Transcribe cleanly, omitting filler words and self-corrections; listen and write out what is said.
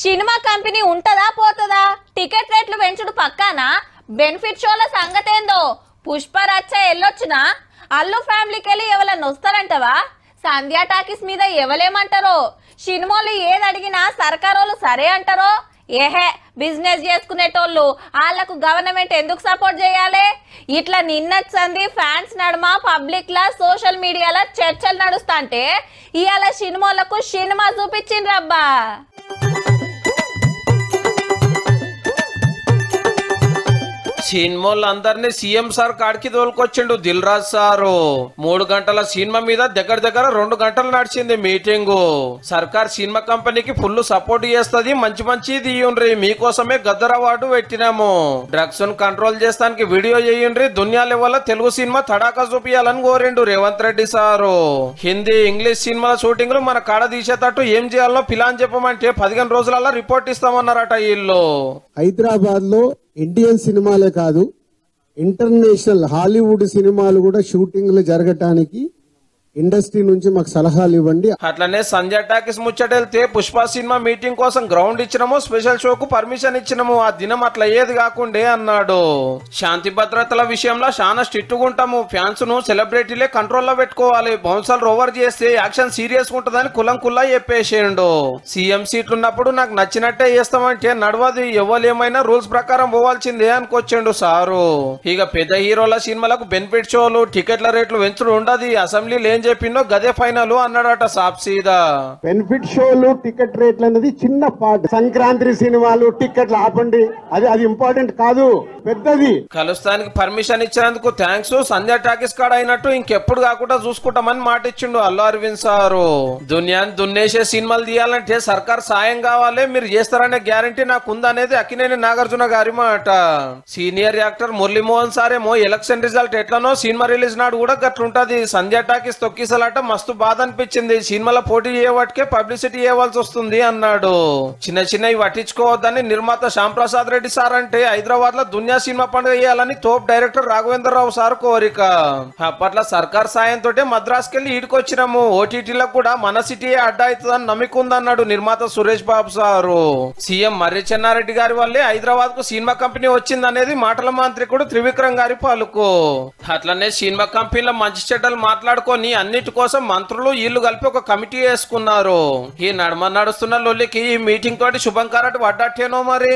Cinema company ఉంటదా పోతదా? Ticket రేట్లు పెంచుడు పక్కానా? Benefit షోల సంగతేందో? పుష్పరచ్చ ఎల్లొచ్చునా? Allu ఫ్యామిలీకి వెళ్ళి ఎవరన్నా వస్తారంటవా? సంధ్యా టాకీస్ మీద ఎవలేమంటారో? సినిమాలు ఏది అడిగినా సర్కారోళ్ళు సరే అంటారో? ఏహే బిజినెస్ చేసుకునేటోళ్ళు వాళ్ళకు గవర్నమెంట్ ఎందుకు సపోర్ట్ చేయాలి? ఇట్లా నిన్నచ్చంది ఫ్యాన్స్ నడుమ పబ్లిక్ లా సోషల్ మీడియాలో చర్చలు నడుస్తాంటే ఇవాళ సినిమాలకు సినిమా చూపించిండ్రబ్బా. సినిమాలందరినీ సీఎం సార్ కాడికి తోలుకొచ్చిండు దిల్ రాజు సారు. 3 గంటల సినిమా మీద దగ్గర 2 గంటలు నడిచింది మీటింగు. సర్కార్ సినిమా కంపెనీకి ఫుల్ సపోర్ట్ చేస్తుంది, మంచి మంచి తీయుండ్రి, మీకోసమే గద్దర్ అవార్డు పెట్టినాము, డ్రగ్స్ కంట్రోల్ చేస్తానికి వీడియో చేయండ్రి, దునియా లెవెల్ తెలుగు సినిమా తడాకా చూపియాలని కోరిండు రేవంత్ రెడ్డి సారు. హిందీ ఇంగ్లీష్ సినిమాల షూటింగ్లు మన కాడ తీసేటట్టు ఏం చేయాలో ప్లాన్ చెప్పమంటే 15 రోజులలో రిపోర్ట్ ఇస్తామన్నారట వీళ్ళు. హైదరాబాద్ లో ఇండియన్ సినిమాలే కాదు ఇంటర్నేషనల్ హాలీవుడ్ సినిమాలు కూడా షూటింగ్లు జరగటానికి ఇండస్ట్రీ నుంచి మాకు సలహాలు ఇవ్వండి. అట్లనే సంజయ్ టాకీస్ ముచ్చటెళ్తే పుష్ప సినిమా మీటింగ్ కోసం గ్రౌండ్ ఇచ్చినాము, స్పెషల్ షోకు పర్మిషన్ ఇచ్చినాము, ఆ దినం అట్లా ఏది కాకుండే అన్నాడు. శాంతి భద్రతల విషయంలో చాలా స్ట్రిక్ట్ గా ఉంటాము, ఫ్యాన్స్ ను సెలబ్రిటీలే కంట్రోల్ లో పెట్టుకోవాలి, బౌన్సర్లు ఓవర్ చేస్తే యాక్షన్ సీరియస్ ఉంటదని కుల్లా చెప్పేసిండు. సీఎం సీట్లు ఉన్నప్పుడు నాకు నచ్చినట్టే చేస్తామంటే నడవదు, ఎవరేమైనా రూల్స్ ప్రకారం పోవాల్సిందే అనుకొచ్చిండు సారు. ఇక పెద్ద హీరోల సినిమాలకు బెనిఫిట్ షోలు టికెట్ల రేట్లు పెంచుడు ఉండదు, అసెంబ్లీ ఏం చెప్పిందో గదే ఫైనల్ అన్నాడట సాప్సీదా. బెనిఫిట్ షోలు టికెట్ రేట్లు అనేది చిన్న పార్ట్, సంక్రాంతి సినిమాలు టికెట్లు ఆపండి, అది ఇంపార్టెంట్ కాదు, పెద్దది. కలుస్తానికి పర్మిషన్ ఇచ్చినందుకు థ్యాంక్స్, సంధ్యా టాకీస్ కాడ అయినట్టు ఇంకెప్పుడు కాకుండా చూసుకుంటామని మాట ఇచ్చిండు అల్లు అరవింద్ సారు. దునియాని దున్నేసే సినిమాలు తీయాలంటే సర్కార్ సాయం కావాలి, మీరు చేస్తారనే గ్యారంటీ నాకు ఉందనేది అక్కినేని నాగార్జున గారి మాట. సీనియర్ యాక్టర్ మురళీమోహన్ సారేమో ఎలక్షన్ రిజల్ట్ ఎట్లనో సినిమా రిలీజ్ నాడు కూడా గట్లుంటది, సంధ్యా టాకీస్ తొక్కిసలాట మస్తు బాధ అనిపించింది, సినిమాలో పోటీ చేయవాటికే పబ్లిసిటీ చేయవలసి వస్తుంది అన్నాడు. చిన్నవి పట్టించుకోవద్దని నిర్మాత శ్యామ్ ప్రసాద్ రెడ్డి సార్ అంటే హైదరాబాద్ లో దునియా సినిమా పండుగ చేయాలని తోప్ డైరెక్టర్ రాఘవేంద్రరావు సార్ కోరిక. అప్పట్లో సర్కార్ సాయంతో మద్రాసుకెళ్లి ఈడుకొచ్చినాము, ఓటీటీలకు కూడా మన సిటీ అడ్డా అవుతుందని నమ్మికుందన్నాడు నిర్మాత సురేష్ బాబు సారు. సీఎం మర్రి చెన్నారెడ్డి గారి వల్లే హైదరాబాద్ కు సినిమా కంపెనీ వచ్చిందనేది మాటల మంత్రికుడు త్రివిక్రమ్ గారి పలుకు. అట్లనే సినిమా కంపెనీల మంచి చెడ్డలు మాట్లాడుకొని అన్నిటి కోసం మంత్రులు వీళ్ళు కలిపి ఒక కమిటీ వేసుకున్నారు. ఈ నడుస్తున్న లొల్లికి ఈ మీటింగ్ తోటి శుభంకరటి పడ్డట్టేనో మరి.